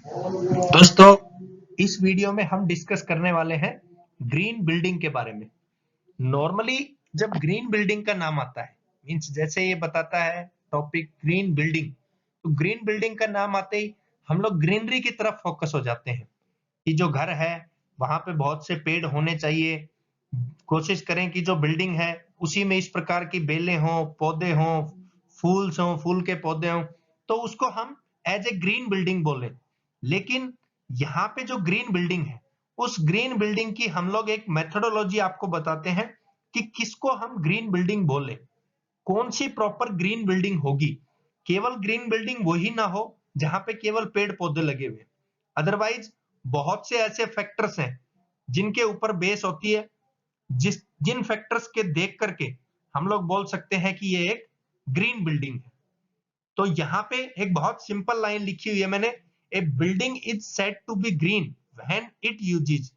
दोस्तों, इस वीडियो में हम डिस्कस करने वाले हैं ग्रीन बिल्डिंग के बारे में। नॉर्मली जब ग्रीन बिल्डिंग का नाम आता है, मींस जैसे ये बताता है टॉपिक ग्रीन बिल्डिंग, तो ग्रीन बिल्डिंग का नाम आते ही हम लोग ग्रीनरी की तरफ फोकस हो जाते हैं कि जो घर है वहां पे बहुत से पेड़ होने चाहिए। कोशिश करें कि जो बिल्डिंग है उसी में इस प्रकार की बेलें हों, पौधे हों, फूल्स हों, फूल के पौधे हों, तो उसको हम एज ए ग्रीन बिल्डिंग बोलें। लेकिन यहाँ पे जो ग्रीन बिल्डिंग है, उस ग्रीन बिल्डिंग की हम लोग एक मेथोडोलॉजी आपको बताते हैं कि किसको हम ग्रीन बिल्डिंग बोले, कौन सी प्रॉपर ग्रीन बिल्डिंग होगी। केवल ग्रीन बिल्डिंग वही ना हो जहां पे केवल पेड़ पौधे लगे हुए, अदरवाइज बहुत से ऐसे फैक्टर्स हैं जिनके ऊपर बेस होती है, जिन फैक्टर्स के देख करके हम लोग बोल सकते हैं कि ये एक ग्रीन बिल्डिंग है। तो यहाँ पे एक बहुत सिंपल लाइन लिखी हुई है मैंने, a building is said to be green when it uses.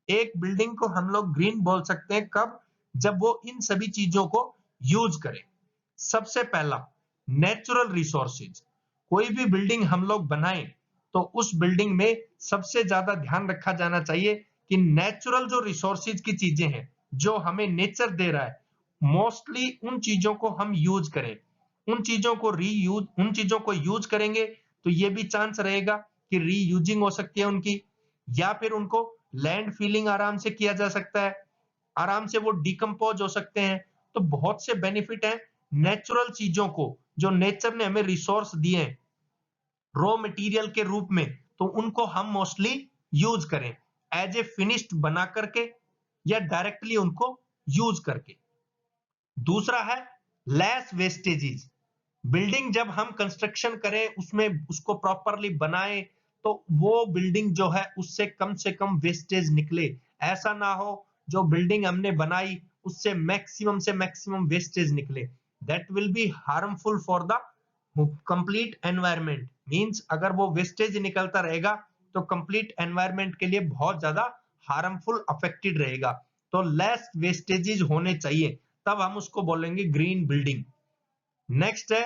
एक बिल्डिंग को हम लोग ग्रीन बोल सकते हैं कब, जब वो इन सभी चीजों को यूज करे। सबसे पहला, नेचुरल रिसोर्सेज। कोई भी बिल्डिंग हम लोग बनाएं तो उस बिल्डिंग में सबसे ज्यादा ध्यान रखा जाना चाहिए कि नेचुरल जो रिसोर्सेज की चीजें हैं, जो हमें नेचर दे रहा है, मोस्टली उन चीजों को हम यूज करें। उन चीजों को यूज करेंगे तो ये भी चांस रहेगा कि रीयूजिंग हो सकती है उनकी, या फिर उनको लैंड फीलिंग आराम से किया जा सकता है, आराम से वो डिकम्पोज हो सकते हैं। तो बहुत से बेनिफिट हैं नेचुरल चीजों को, जो नेचर ने हमें रिसोर्स दिए हैं रॉ मटेरियल के रूप में, तो उनको हम मोस्टली यूज करें एज ए फिनिश्ड बना करके या डायरेक्टली उनको यूज करके। दूसरा है लेस वेस्टेजेस। बिल्डिंग जब हम कंस्ट्रक्शन करें, उसमें उसको प्रॉपरली बनाएं, तो वो बिल्डिंग जो है उससे कम वेस्टेज निकले। ऐसा ना हो जो बिल्डिंग हमने बनाई उससे मैक्सिमम वेस्टेज निकले, that will be harmful for the complete environment. Means अगर वो वेस्टेज निकलता रहेगा तो कंप्लीट एनवायरमेंट के लिए बहुत ज्यादा हार्मफुल अफेक्टेड रहेगा। तो लेस वेस्टेजेस होने चाहिए, तब हम उसको बोलेंगे ग्रीन बिल्डिंग। नेक्स्ट है,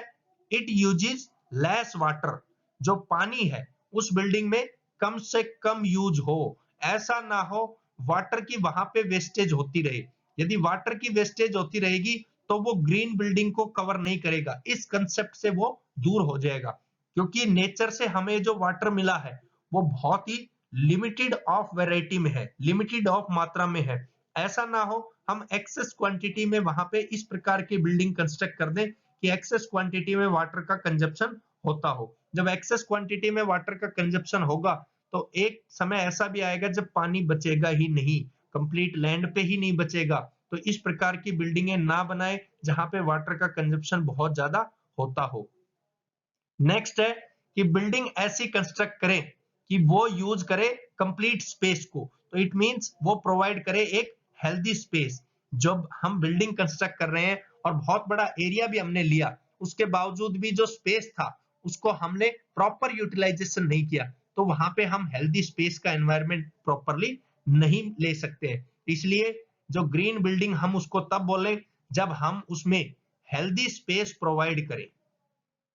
इट यूजेस लेस वाटर। जो पानी है उस बिल्डिंग में कम से कम यूज हो। ऐसा ना हो वाटर की वहां पे वेस्टेज होती रहे। यदि वाटर की वेस्टेज होती रहेगी तो वो ग्रीन बिल्डिंग को कवर नहीं करेगा, इस कंसेप्ट से वो दूर हो जाएगा। क्योंकि नेचर से हमें जो वाटर मिला है वो बहुत ही लिमिटेड ऑफ वैरायटी में है, लिमिटेड ऑफ मात्रा में है। ऐसा ना हो हम एक्सेस क्वांटिटी में वहां पे इस प्रकार की बिल्डिंग कंस्ट्रक्ट कर दें कि एक्सेस क्वांटिटी में वाटर का कंजप्शन होता हो। जब एक्सेस क्वांटिटी में वाटर का कंजप्शन होगा तो एक समय ऐसा भी आएगा जब पानी बचेगा ही नहीं, कंप्लीट लैंड पे ही नहीं बचेगा। तो इस प्रकार की बिल्डिंगें ना बनाए जहां पे वाटर का कंजप्शन बहुत ज्यादा होता हो। नेक्स्ट है कि बिल्डिंग ऐसी कंस्ट्रक्ट करें कि वो यूज करे कंप्लीट स्पेस को। तो इट मींस वो प्रोवाइड करे एक हेल्दी स्पेस। जब हम बिल्डिंग कंस्ट्रक्ट कर रहे हैं और बहुत बड़ा एरिया भी हमने लिया, उसके बावजूद भी जो स्पेस था उसको हमने प्रॉपर यूटिलाइजेशन नहीं किया, तो वहां पे हम हेल्दी स्पेस का एनवायरनमेंट प्रॉपरली नहीं ले सकते। इसलिए जो ग्रीन बिल्डिंग हम उसको तब बोले जब हम उसमें हेल्दी स्पेस प्रोवाइड करें।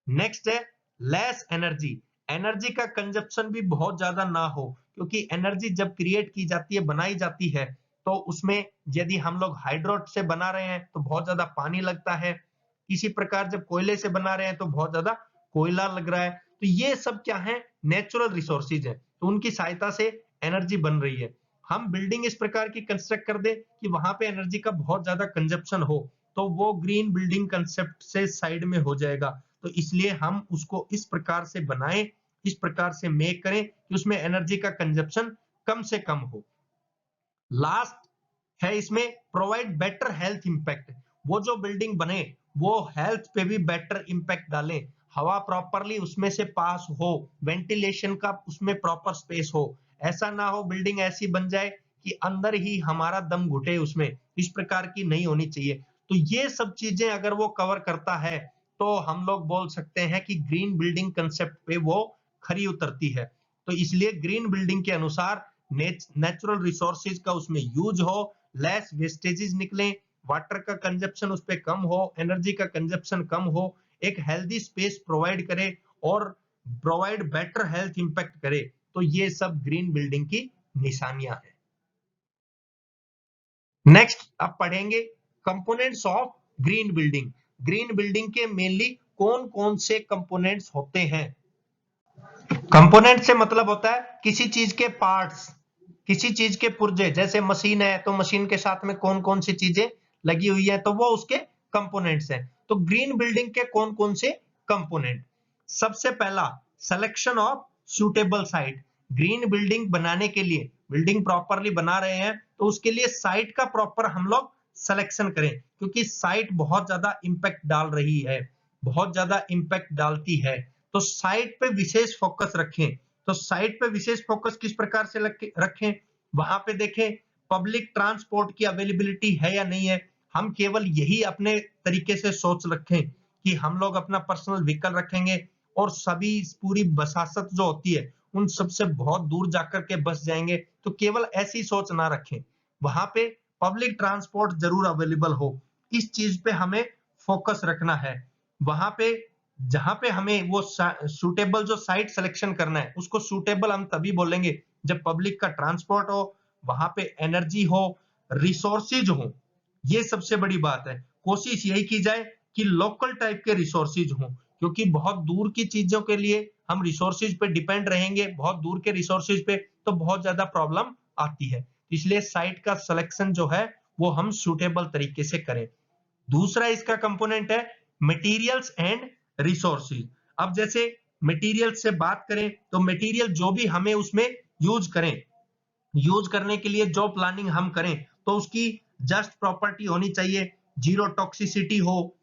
नेक्स्ट है लेस एनर्जी। एनर्जी का कंजप्शन भी बहुत ज्यादा ना हो, क्योंकि एनर्जी जब क्रिएट की जाती है, बनाई जाती है, तो उसमें यदि हम लोग हाइड्रो से बना रहे हैं तो बहुत ज्यादा पानी लगता है। इसी प्रकार जब कोयले से बना रहे हैं तो बहुत ज्यादा कोयला लग रहा है। तो ये सब क्या है, नेचुरल रिसोर्सेज है, तो उनकी सहायता से एनर्जी बन रही है। हम बिल्डिंग इस प्रकार की कंस्ट्रक्ट कर दे कि वहां पे एनर्जी का बहुत ज्यादा कंजप्शन हो, तो वो ग्रीन बिल्डिंग कंसेप्ट से साइड में हो जाएगा। तो इसलिए हम उसको इस प्रकार से बनाएं, इस प्रकार से मेक करें कि उसमें एनर्जी का कंजप्शन कम से कम हो। लास्ट है इसमें प्रोवाइड बेटर हेल्थ इंपैक्ट। वो जो बिल्डिंग बने वो हेल्थ पे भी बेटर इंपैक्ट डाले, हवा प्रॉपरली उसमें से पास हो, वेंटिलेशन का उसमें प्रॉपर स्पेस हो। ऐसा ना हो बिल्डिंग ऐसी बन जाए कि अंदर ही हमारा दम घुटे उसमें, इस प्रकार की नहीं होनी चाहिए। तो ये सब चीजें अगर वो कवर करता है तो हम लोग बोल सकते हैं कि ग्रीन बिल्डिंग कंसेप्ट पे वो खरी उतरती है। तो इसलिए ग्रीन बिल्डिंग के अनुसार नेचुरल रिसोर्सेज का उसमें यूज हो, लेस वेस्टेजेस निकले, वाटर का कंजप्शन उस पर कम हो, एनर्जी का कंजप्शन कम हो, एक हेल्दी स्पेस प्रोवाइड करे, और प्रोवाइड बेटर हेल्थ इंपैक्ट करे, तो ये सब ग्रीन बिल्डिंग की निशानियां हैं। नेक्स्ट आप पढ़ेंगे components of green building. Green building के मेनली कौन कौन से कंपोनेंट्स होते हैं। कंपोनेंट से मतलब होता है किसी चीज के पार्ट्स, किसी चीज के पुर्जे, जैसे मशीन है तो मशीन के साथ में कौन कौन सी चीजें लगी हुई है, तो वो उसके कंपोनेंट्स हैं। तो ग्रीन बिल्डिंग के कौन कौन से कंपोनेंट। सबसे पहला selection of suitable site. Green building बनाने के लिए, बिल्डिंग प्रॉपरली बना रहे हैं तो उसके लिए साइट का प्रॉपर हम लोग सिलेक्शन करें, क्योंकि साइट बहुत ज्यादा इंपैक्ट डाल रही है, बहुत ज्यादा इंपैक्ट डालती है। तो साइट पे विशेष फोकस रखें। तो साइट पे विशेष फोकस किस प्रकार से रखें, वहां पे देखें पब्लिक ट्रांसपोर्ट की अवेलेबिलिटी है या नहीं है। हम केवल यही अपने तरीके से सोच रखें कि हम लोग अपना पर्सनल व्हीकल रखेंगे और सभी पूरी बसासत जो होती है उन सबसे बहुत दूर जाकर के बस जाएंगे, तो केवल ऐसी सोच ना रखें। वहां पे पब्लिक ट्रांसपोर्ट जरूर अवेलेबल हो, इस चीज पे हमें फोकस रखना है। वहां पे जहां पे हमें वो सूटेबल जो साइट सिलेक्शन करना है, उसको सूटेबल हम तभी बोलेंगे जब पब्लिक का ट्रांसपोर्ट हो, वहां पे एनर्जी हो, रिसोर्सेज हो। ये सबसे बड़ी बात है। कोशिश यही की जाए कि लोकल टाइप के रिसोर्सेज हो, क्योंकि बहुत दूर की चीजों के लिए हम रिसोर्सेज पे डिपेंड रहेंगे, बहुत दूर के रिसोर्सेज पे, तो बहुत ज्यादा प्रॉब्लम आती है। इसलिए साइट का सिलेक्शन जो है वो हम सूटेबल तरीके से करें। दूसरा इसका कंपोनेंट है मटेरियल्स एंड रिसोर्सेज। अब जैसे मटेरियल से बात करें तो मटेरियल जो भी हमें उसमें यूज करें, यूज करने के लिए जो प्लानिंग हम करें तो उसकी जस्ट प्रॉपर्टी होनी चाहिए, जीरो टॉक्सिसिटी हो,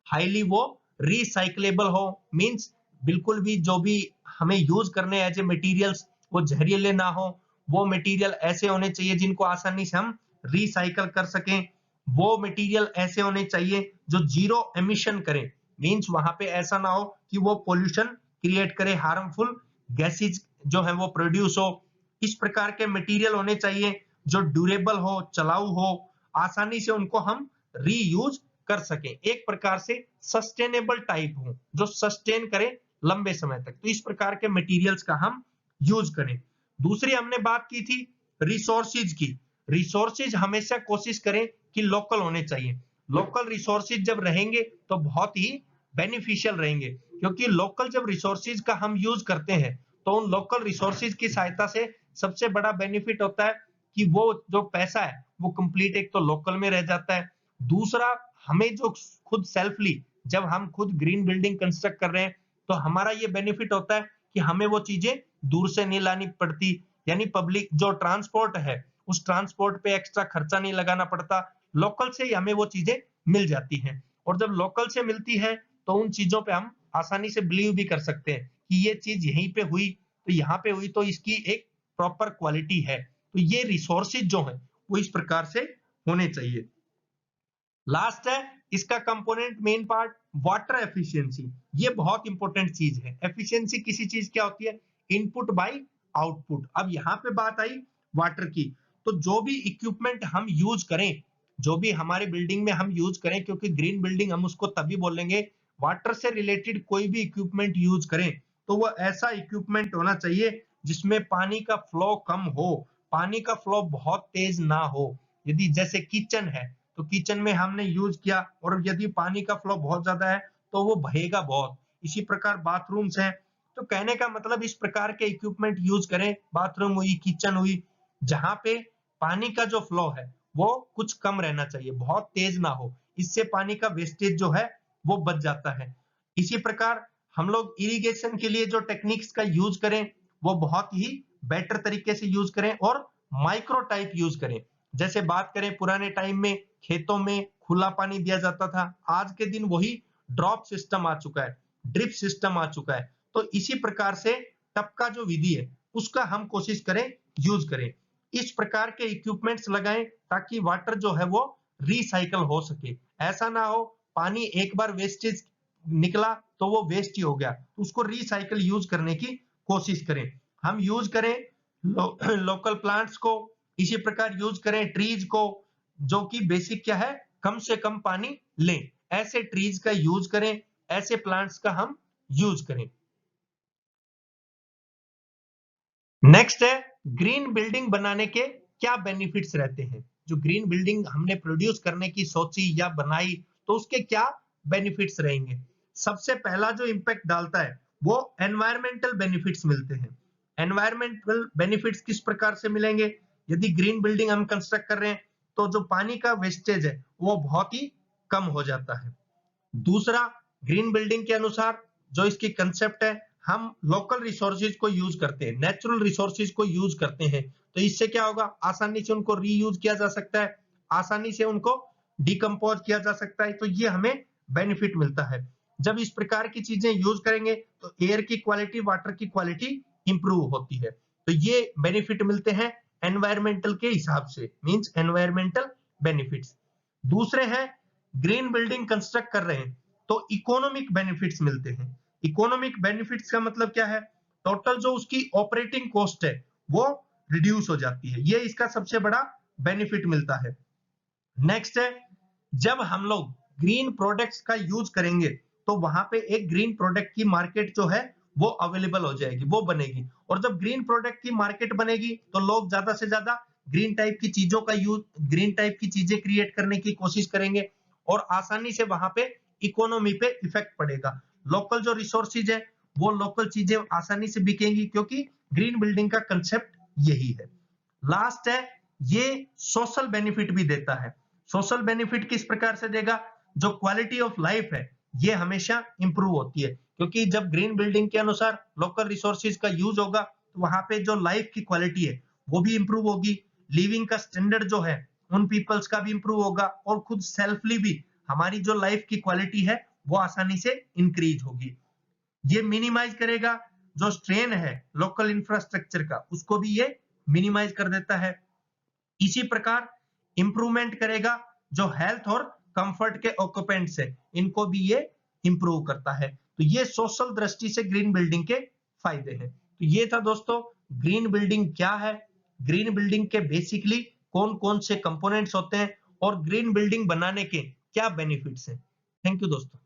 हाईली वो रिसाइक्लेबल हो, मींस बिल्कुल भी जो भी हमें यूज करने एज ए मटेरियल्स वो जहरीले ना हो, वो मटेरियल ऐसे होने चाहिए जिनको आसानी से हम रिसाइकल कर सकें, वो मटेरियल ऐसे होने चाहिए जो जीरो एमिशन करें, मींस वहां पे ऐसा ना हो कि वो पोल्यूशन क्रिएट करे, हार्मफुल गैसेज जो है वो प्रोड्यूस हो। इस प्रकार के मटेरियल होने चाहिए जो ड्यूरेबल हो, चलाऊ हो, आसानी से उनको हम रीयूज कर सके, एक प्रकार से सस्टेनेबल टाइप हो, जो सस्टेन करे लंबे समय तक। तो इस प्रकार के मटेरियल्स का हम यूज करें। दूसरी हमने बात की थी रिसोर्सेज की। रिसोर्सेज हमेशा कोशिश करें कि लोकल होने चाहिए। लोकल रिसोर्सेज जब रहेंगे तो बहुत ही बेनिफिशियल रहेंगे, क्योंकि लोकल जब रिसोर्सेज का हम यूज करते हैं तो उन लोकल रिसोर्सेज की सहायता से सबसे बड़ा बेनिफिट होता है कि वो जो पैसा है वो कंप्लीट एक तो लोकल में रह जाता है। दूसरा, हमें जो खुद सेल्फली जब हम खुद ग्रीन बिल्डिंग कंस्ट्रक्ट कर रहे हैं तो हमारा ये बेनिफिट होता है कि हमें वो चीजें दूर से नहीं लानी पड़ती, यानी पब्लिक जो ट्रांसपोर्ट है उस ट्रांसपोर्ट पे एक्स्ट्रा खर्चा नहीं लगाना पड़ता, लोकल से ही हमें वो चीजें मिल जाती हैं। और जब लोकल से मिलती है तो उन चीजों पे हम आसानी से बिलीव भी कर सकते हैं कि ये चीज यहीं पे हुई तो यहाँ पे हुई तो इसकी एक प्रॉपर क्वालिटी है। तो ये रिसोर्सेज जो है वो इस प्रकार से होने चाहिए। लास्ट है इसका component main part water efficiency. ये बहुत इंपॉर्टेंट चीज है। एफिशिएंसी किसी चीज क्या होती है, इनपुट बाय आउटपुट। अब यहाँ पे बात आई वाटर की, तो जो भी इक्विपमेंट हम यूज करें, जो भी हमारे बिल्डिंग में हम यूज करें, क्योंकि ग्रीन बिल्डिंग हम उसको तभी बोलेंगे वाटर से रिलेटेड कोई भी इक्विपमेंट यूज करें तो वो ऐसा इक्विपमेंट होना चाहिए जिसमें पानी का फ्लो कम हो, पानी का फ्लो बहुत तेज ना हो। यदि जैसे किचन है तो किचन में हमने यूज किया और यदि पानी का फ्लो बहुत ज्यादा है तो वो बहेगा बहुत। इसी प्रकार बाथरूम्स हैं, तो कहने का मतलब इस प्रकार के इक्विपमेंट यूज करें, बाथरूम हुई, किचन हुई, जहां पे पानी का जो फ्लो है वो कुछ कम रहना चाहिए, बहुत तेज ना हो, इससे पानी का वेस्टेज जो है वो बच जाता है। इसी प्रकार हम लोग इरिगेशन के लिए जो टेक्निक्स का यूज करें वो बहुत ही बेटर तरीके से यूज करें और माइक्रो टाइप यूज करें। जैसे बात करें पुराने टाइम में खेतों में खुला पानी दिया जाता था, आज के दिन वही ड्रॉप सिस्टम आ चुका है, ड्रिप सिस्टम आ चुका है। तो इसी प्रकार से टपका जो विधि है उसका हम कोशिश करें यूज करें। इस प्रकार के इक्विपमेंट्स लगाएं ताकि वाटर जो है वो रिसाइकल हो सके। ऐसा ना हो पानी एक बार वेस्टेज निकला तो वो वेस्ट ही हो गया, उसको रिसाइकल यूज करने की कोशिश करें। हम यूज करें लोकल प्लांट्स को, इसी प्रकार यूज करें ट्रीज को, जो कि बेसिक क्या है, कम से कम पानी लें, ऐसे ट्रीज का यूज करें, ऐसे प्लांट्स का हम यूज करें। नेक्स्ट है ग्रीन बिल्डिंग बनाने के क्या बेनिफिट्स रहते हैं। जो ग्रीन बिल्डिंग हमने प्रोड्यूस करने की सोची या बनाई तो उसके क्या बेनिफिट्स रहेंगे। सबसे पहला जो इंपैक्ट डालता है वो एनवायरमेंटल बेनिफिट्स मिलते हैं। एनवायरमेंटल बेनिफिट्स किस प्रकार से मिलेंगे, यदि ग्रीन बिल्डिंग हम कंस्ट्रक्ट कर रहे हैं तो जो पानी का वेस्टेज है वो बहुत ही कम हो जाता है। दूसरा, ग्रीन बिल्डिंग के अनुसार जो इसकी कंसेप्ट है, हम लोकल रिसोर्सेज को यूज करते हैं, नेचुरल रिसोर्सेज को यूज करते हैं, तो इससे क्या होगा, आसानी से उनको रीयूज किया जा सकता है, आसानी से उनको डिकम्पोज किया जा सकता है, तो ये हमें बेनिफिट मिलता है। जब इस प्रकार की चीजें यूज करेंगे तो एयर की क्वालिटी, वाटर की क्वालिटी इंप्रूव होती है, तो ये बेनिफिट मिलते हैं एनवायरमेंटल के हिसाब से, मींस एनवायरमेंटल बेनिफिट्स। दूसरे हैं, ग्रीन बिल्डिंग कंस्ट्रक्ट कर रहे हैं तो इकोनॉमिक बेनिफिट्स मिलते हैं। इकोनॉमिक बेनिफिट्स का मतलब क्या है, टोटल जो उसकी ऑपरेटिंग कॉस्ट है वो रिड्यूस हो जाती है, ये इसका सबसे बड़ा बेनिफिट मिलता है। नेक्स्ट है, जब हम लोग ग्रीन प्रोडक्ट्स का यूज करेंगे तो वहां पे एक ग्रीन प्रोडक्ट की मार्केट जो है वो अवेलेबल हो जाएगी, वो बनेगी, और जब ग्रीन प्रोडक्ट की मार्केट बनेगी तो लोग ज्यादा से ज्यादा ग्रीन टाइप की चीजों का यूज, ग्रीन टाइप की चीजें क्रिएट करने की कोशिश करेंगे, और आसानी से वहां पे इकोनॉमी पे इफेक्ट पड़ेगा। लोकल जो रिसोर्सेज है वो लोकल चीजें आसानी से बिकेंगी, क्योंकि ग्रीन बिल्डिंग का कंसेप्ट यही है। लास्ट है, ये सोशल बेनिफिट भी देता है। सोशल बेनिफिट किस प्रकार से देगा, जो क्वालिटी ऑफ लाइफ है ये हमेशा इंप्रूव होती है, क्योंकि जब ग्रीन बिल्डिंग के अनुसार लोकल रिसोर्सेज का यूज होगा तो वहां पे जो लाइफ की क्वालिटी है वो भी इंप्रूव होगी, लिविंग का स्टैंडर्ड जो है उन पीपल्स का भी इंप्रूव होगा, और खुद सेल्फली भी हमारी जो लाइफ की क्वालिटी है वो आसानी से इंक्रीज होगी। ये मिनिमाइज करेगा जो स्ट्रेन है लोकल इंफ्रास्ट्रक्चर का, उसको भी ये मिनिमाइज कर देता है। इसी प्रकार इंप्रूवमेंट करेगा जो हेल्थ और कंफर्ट के ऑक्यूपेंट्स है, इनको भी ये इंप्रूव करता है। तो ये सोशल दृष्टि से ग्रीन बिल्डिंग के फायदे हैं। तो ये था दोस्तों, ग्रीन बिल्डिंग क्या है, ग्रीन बिल्डिंग के बेसिकली कौन कौन से कंपोनेंट्स होते हैं, और ग्रीन बिल्डिंग बनाने के क्या बेनिफिट्स हैं। थैंक यू दोस्तों।